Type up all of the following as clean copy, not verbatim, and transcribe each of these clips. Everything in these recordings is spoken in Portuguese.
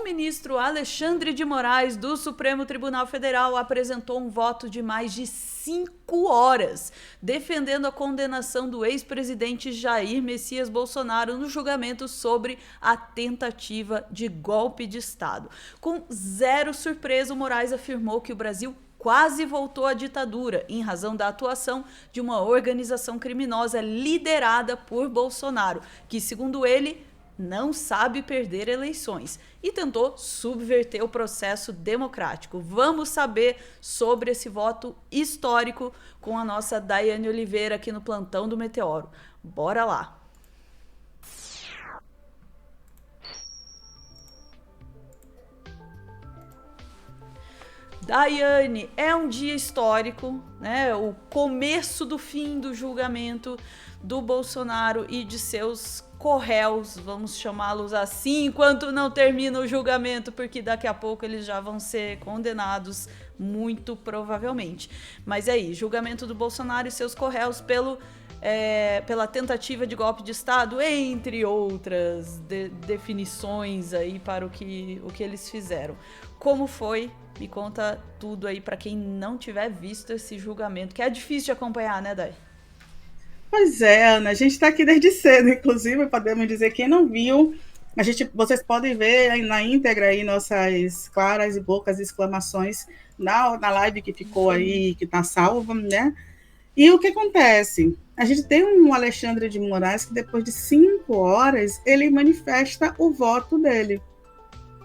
ministro Alexandre de Moraes, do Supremo Tribunal Federal, apresentou um voto de mais de 5 horas, defendendo a condenação do ex-presidente Jair Messias Bolsonaro no julgamento sobre a tentativa de golpe de Estado. Com zero surpresa, o Moraes afirmou que o Brasil quase voltou à ditadura em razão da atuação de uma organização criminosa liderada por Bolsonaro, que, segundo ele, não sabe perder eleições e tentou subverter o processo democrático. Vamos saber sobre esse voto histórico com a nossa Daiane Oliveira aqui no Plantão do Meteoro. Bora lá! Daiane, é um dia histórico, né? O começo do fim do julgamento do Bolsonaro e de seus corréus, vamos chamá-los assim, enquanto não termina o julgamento, porque daqui a pouco eles já vão ser condenados, muito provavelmente. Mas aí, julgamento do Bolsonaro e seus corréus pela tentativa de golpe de Estado, entre outras definições aí para o que eles fizeram. Como foi? Me conta tudo aí para quem não tiver visto esse julgamento, que é difícil de acompanhar, né, Dai? Pois é, Ana, a gente está aqui desde cedo, inclusive, podemos dizer, quem não viu, vocês podem ver aí na íntegra aí nossas claras e bocas exclamações na live que ficou aí, que está salva, né? E o que acontece? A gente tem um Alexandre de Moraes que depois de 5 horas, ele manifesta o voto dele.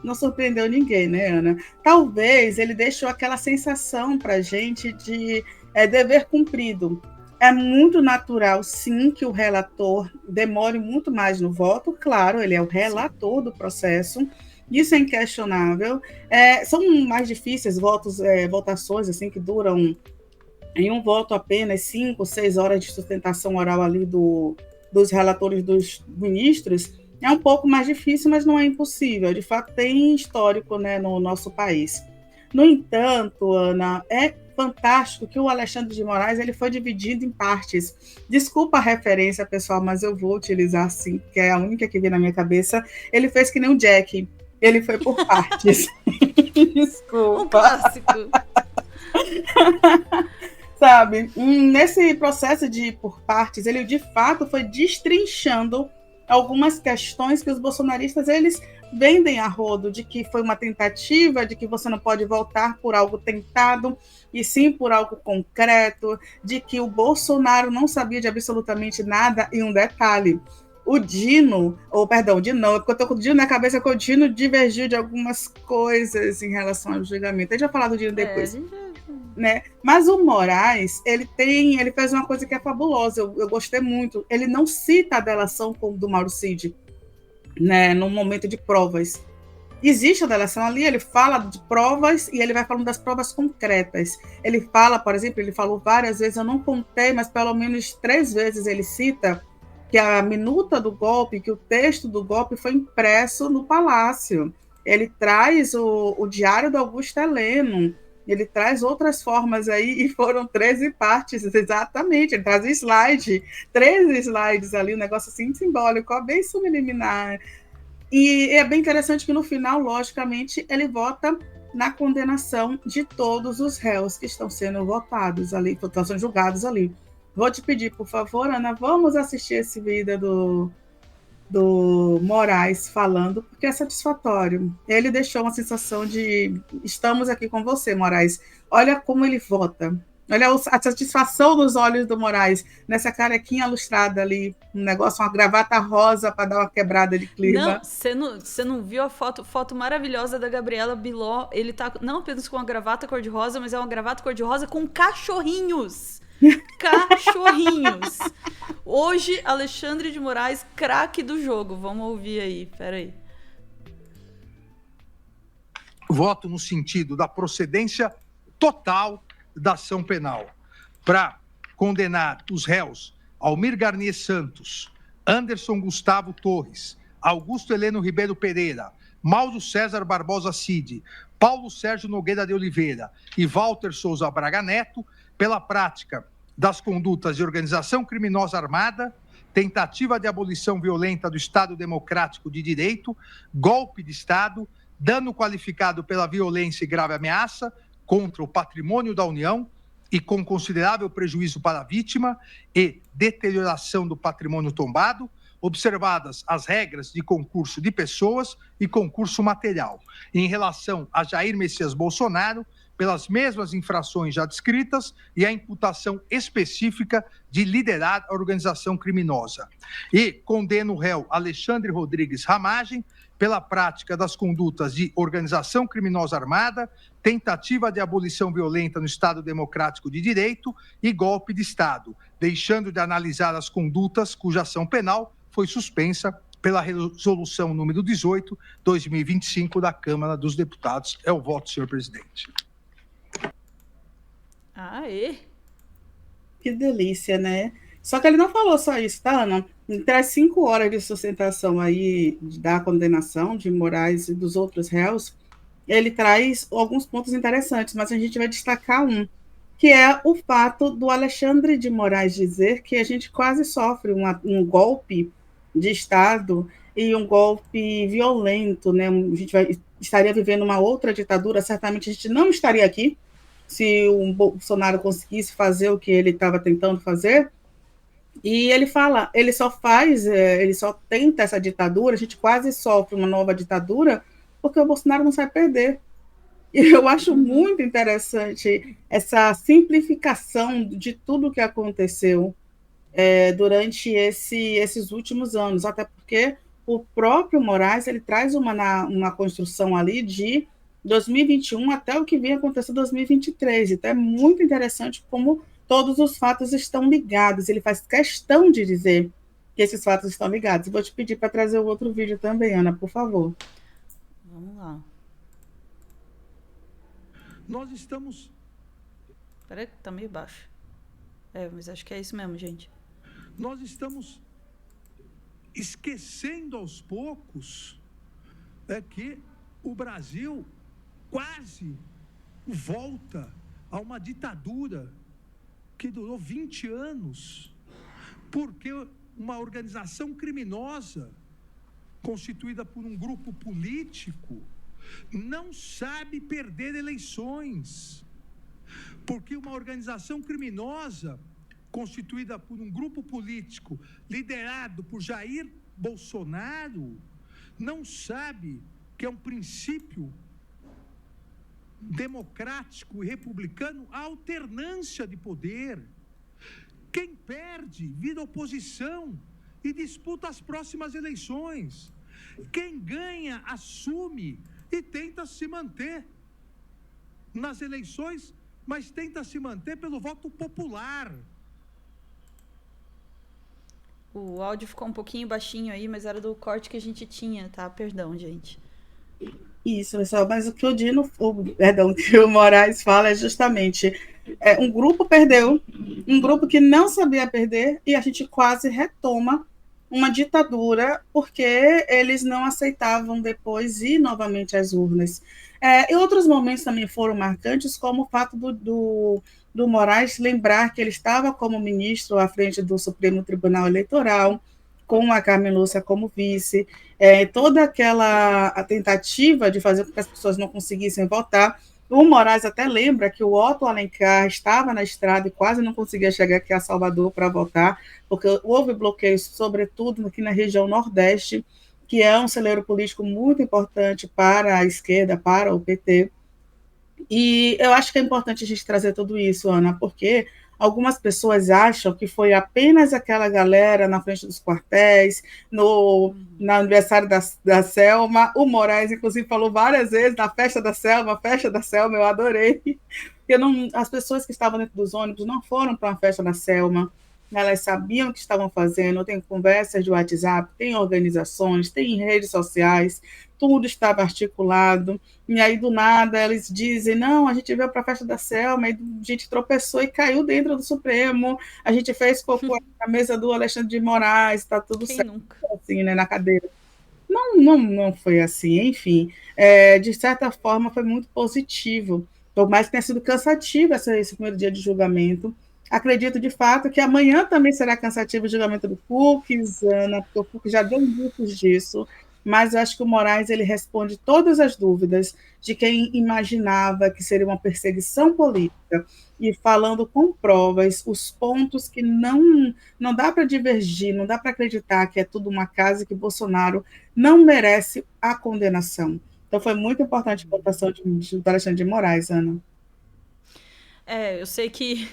Não surpreendeu ninguém, né, Ana? Talvez ele deixou aquela sensação para a gente de dever cumprido. É muito natural, sim, que o relator demore muito mais no voto. Claro, ele é o relator do processo, isso é inquestionável. São mais difíceis votações assim que duram em um voto apenas 5, 6 horas de sustentação oral ali dos relatores dos ministros. É um pouco mais difícil, mas não é impossível. De fato, tem histórico, né, no nosso país. No entanto, Ana, é fantástico que o Alexandre de Moraes ele foi dividido em partes. Desculpa a referência, pessoal, mas eu vou utilizar assim, que é a única que vem na minha cabeça. Ele fez que nem o Jack. Ele foi por partes. Desculpa. Um clássico. Sabe, nesse processo de ir por partes, ele de fato foi destrinchando algumas questões que os bolsonaristas eles vendem a rodo, de que foi uma tentativa, de que você não pode votar por algo tentado, e sim por algo concreto, de que o Bolsonaro não sabia de absolutamente nada, e um detalhe, o Dino, porque eu tô com o Dino na cabeça, que o Dino divergiu de algumas coisas em relação ao julgamento. A gente vai falar do Dino depois. Né? Mas o Moraes, ele fez uma coisa que é fabulosa, eu gostei muito. Ele não cita a delação do Mauro Cid, né, no momento de provas. Existe a delação ali, ele fala de provas e ele vai falando das provas concretas. Ele fala, por exemplo, ele falou várias vezes, eu não contei, mas pelo menos 3 vezes ele cita que a minuta do golpe, que o texto do golpe foi impresso no Palácio. Ele traz o diário do Augusto Heleno, ele traz outras formas aí, e foram 13 partes, exatamente, ele traz slide, 13 slides ali, um negócio assim simbólico, bem subliminar. E é bem interessante que no final, logicamente, ele vota na condenação de todos os réus que estão sendo votados ali, que estão sendo julgados ali. Vou te pedir, por favor, Ana, vamos assistir esse vídeo do Moraes falando, porque é satisfatório. Ele deixou uma sensação de estamos aqui com você, Moraes. Olha como ele vota. Olha a satisfação nos olhos do Moraes, nessa carequinha lustrada ali, um negócio, uma gravata rosa para dar uma quebrada de clima. Não, você não viu a foto maravilhosa da Gabriela Biló? Ele tá não apenas com uma gravata cor-de-rosa, mas é uma gravata cor-de-rosa com cachorrinhos. Cachorrinhos. Hoje, Alexandre de Moraes, craque do jogo. Vamos ouvir aí, peraí. Voto no sentido da procedência total da ação penal para condenar os réus Almir Garnier Santos, Anderson Gustavo Torres, Augusto Heleno Ribeiro Pereira, Mauro César Barbosa Cid, Paulo Sérgio Nogueira de Oliveira e Walter Souza Braga Neto pela prática das condutas de organização criminosa armada, tentativa de abolição violenta do Estado Democrático de Direito, golpe de Estado, dano qualificado pela violência e grave ameaça contra o patrimônio da União e com considerável prejuízo para a vítima e deterioração do patrimônio tombado, observadas as regras de concurso de pessoas e concurso material. Em relação a Jair Messias Bolsonaro, pelas mesmas infrações já descritas e a imputação específica de liderar a organização criminosa. E condena o réu Alexandre Rodrigues Ramagem pela prática das condutas de organização criminosa armada, tentativa de abolição violenta no Estado Democrático de Direito e golpe de Estado, deixando de analisar as condutas cuja ação penal foi suspensa pela resolução número 18, 2025 da Câmara dos Deputados. É o voto, senhor presidente. Aê! Que delícia, né? Só que ele não falou só isso, tá, Ana? Ele traz 5 horas de sustentação aí da condenação de Moraes e dos outros réus. Ele traz alguns pontos interessantes, mas a gente vai destacar um, que é o fato do Alexandre de Moraes dizer que a gente quase sofre um golpe de Estado e um golpe violento, né? A gente estaria vivendo uma outra ditadura, certamente a gente não estaria aqui se o Bolsonaro conseguisse fazer o que ele estava tentando fazer. E ele fala, ele só tenta essa ditadura, a gente quase sofre uma nova ditadura, porque o Bolsonaro não sabe perder. E eu acho muito interessante essa simplificação de tudo que aconteceu durante esses últimos anos, até porque o próprio Moraes ele traz uma construção ali de 2021 até o que vem acontecer em 2023. Então é muito interessante como todos os fatos estão ligados. Ele faz questão de dizer que esses fatos estão ligados. Vou te pedir para trazer o outro vídeo também, Ana, por favor. Vamos lá. Nós estamos... Peraí, tá meio baixo. Mas acho que é isso mesmo, gente. Nós estamos esquecendo aos poucos que o Brasil quase volta a uma ditadura que durou 20 anos, porque uma organização criminosa constituída por um grupo político não sabe perder eleições, porque uma organização criminosa constituída por um grupo político liderado por Jair Bolsonaro não sabe que é um princípio democrático e republicano a alternância de poder. Quem perde vira oposição e disputa as próximas eleições. Quem ganha assume e tenta se manter nas eleições, mas tenta se manter pelo voto popular. O áudio ficou um pouquinho baixinho aí, mas era do corte que a gente tinha, tá? Perdão, gente. Isso, pessoal, mas o que que o Moraes fala é justamente um grupo perdeu, um grupo que não sabia perder, e a gente quase retoma uma ditadura porque eles não aceitavam depois ir novamente às urnas. E outros momentos também foram marcantes, como o fato do Moraes lembrar que ele estava como ministro à frente do Supremo Tribunal Eleitoral, com a Carmen Lúcia como vice, toda a tentativa de fazer com que as pessoas não conseguissem votar. O Moraes até lembra que o Otto Alencar estava na estrada e quase não conseguia chegar aqui a Salvador para votar, porque houve bloqueios, sobretudo aqui na região Nordeste, que é um celeiro político muito importante para a esquerda, para o PT. E eu acho que é importante a gente trazer tudo isso, Ana, porque algumas pessoas acham que foi apenas aquela galera na frente dos quartéis, no aniversário da Selma. O Moraes, inclusive, falou várias vezes na festa da Selma, eu adorei. Porque as pessoas que estavam dentro dos ônibus não foram para a festa da Selma, elas sabiam o que estavam fazendo, tem conversas de WhatsApp, tem organizações, tem redes sociais, tudo estava articulado, e aí do nada eles dizem, não, a gente veio para a festa da Selma, e a gente tropeçou e caiu dentro do Supremo, a gente fez cocô na mesa do Alexandre de Moraes, está tudo Quem certo, nunca? assim, né, na cadeira. Não foi assim, enfim, de certa forma foi muito positivo, por mais que tenha sido cansativo esse primeiro dia de julgamento. Acredito, de fato, que amanhã também será cansativo o julgamento do Fux, Ana, porque o Fux já deu indícios disso. mas eu acho que o Moraes ele responde todas as dúvidas de quem imaginava que seria uma perseguição política e falando com provas os pontos que não dá para divergir, não dá para acreditar que é tudo uma casa e que Bolsonaro não merece a condenação. Então foi muito importante a votação do Alexandre de Moraes, Ana. Eu sei que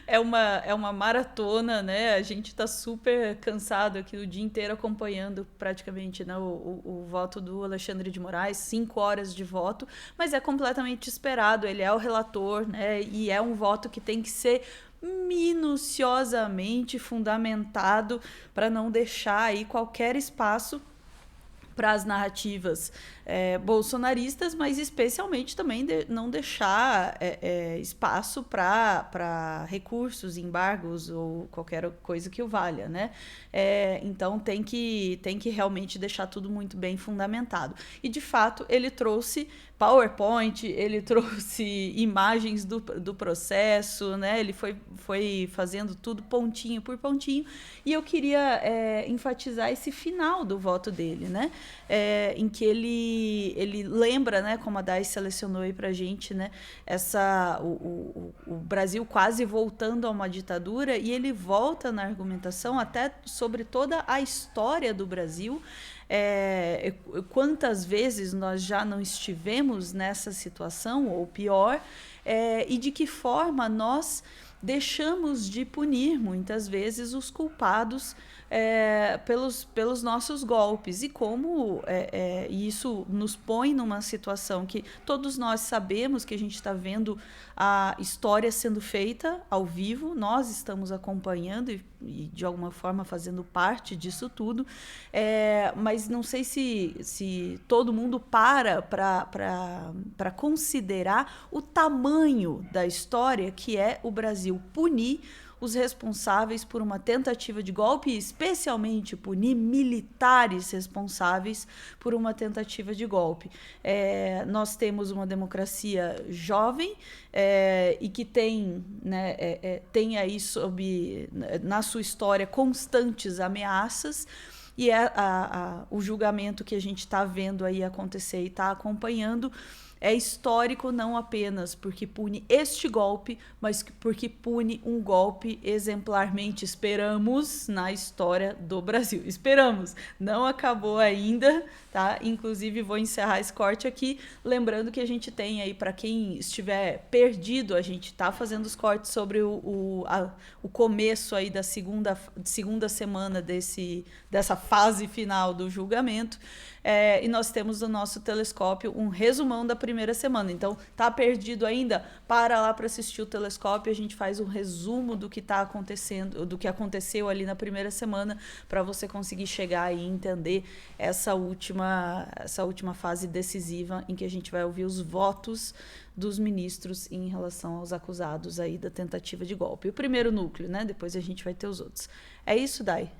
é uma maratona, né? A gente tá super cansado aqui o dia inteiro acompanhando praticamente, né, o voto do Alexandre de Moraes, 5 horas de voto, mas é completamente esperado, ele é o relator, né? E é um voto que tem que ser minuciosamente fundamentado para não deixar aí qualquer espaço para as narrativas bolsonaristas, mas especialmente também não deixar espaço para recursos, embargos ou qualquer coisa que o valha, né? Então tem que realmente deixar tudo muito bem fundamentado. E de fato ele trouxe PowerPoint, ele trouxe imagens do processo, né? Ele foi fazendo tudo pontinho por pontinho. E eu queria enfatizar esse final do voto dele, né? Em que ele lembra, né, como a Dai selecionou aí pra gente, né, o Brasil quase voltando a uma ditadura, e ele volta na argumentação até sobre toda a história do Brasil. Quantas vezes nós já não estivemos nessa situação, ou pior, e de que forma nós deixamos de punir muitas vezes os culpados pelos nossos golpes, e como isso nos põe numa situação que todos nós sabemos que a gente está vendo a história sendo feita ao vivo, nós estamos acompanhando e de alguma forma fazendo parte disso tudo, mas não sei se todo mundo para considerar o tamanho da história que é o Brasil punir os responsáveis por uma tentativa de golpe, e especialmente punir militares responsáveis por uma tentativa de golpe. Nós temos uma democracia jovem e que tem, né, tem aí na sua história constantes ameaças, e o julgamento que a gente está vendo aí acontecer e está acompanhando é histórico não apenas porque pune este golpe, mas porque pune um golpe exemplarmente, esperamos, na história do Brasil. Esperamos, não acabou ainda, tá? Inclusive vou encerrar esse corte aqui, lembrando que a gente tem aí, para quem estiver perdido, a gente tá fazendo os cortes sobre o começo aí da segunda semana dessa fase final do julgamento. E nós temos no nosso telescópio um resumão da primeira semana. Então, tá perdido ainda? Para lá para assistir o telescópio, a gente faz um resumo do que tá acontecendo, do que aconteceu ali na primeira semana, para você conseguir chegar e entender essa última fase decisiva, em que a gente vai ouvir os votos dos ministros em relação aos acusados aí da tentativa de golpe. O primeiro núcleo, né? Depois a gente vai ter os outros. É isso, Dai?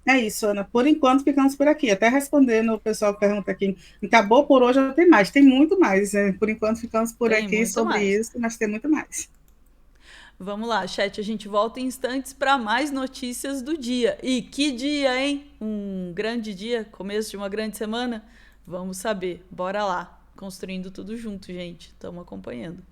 É isso, Ana. Por enquanto, ficamos por aqui. Até respondendo o pessoal que pergunta aqui, acabou por hoje, não tem mais. Tem muito mais. Por enquanto, ficamos por aqui sobre isso, mas tem muito mais. Vamos lá, chat, a gente volta em instantes para mais notícias do dia. E que dia, hein? Um grande dia, começo de uma grande semana? Vamos saber. Bora lá. Construindo tudo junto, gente. Estamos acompanhando.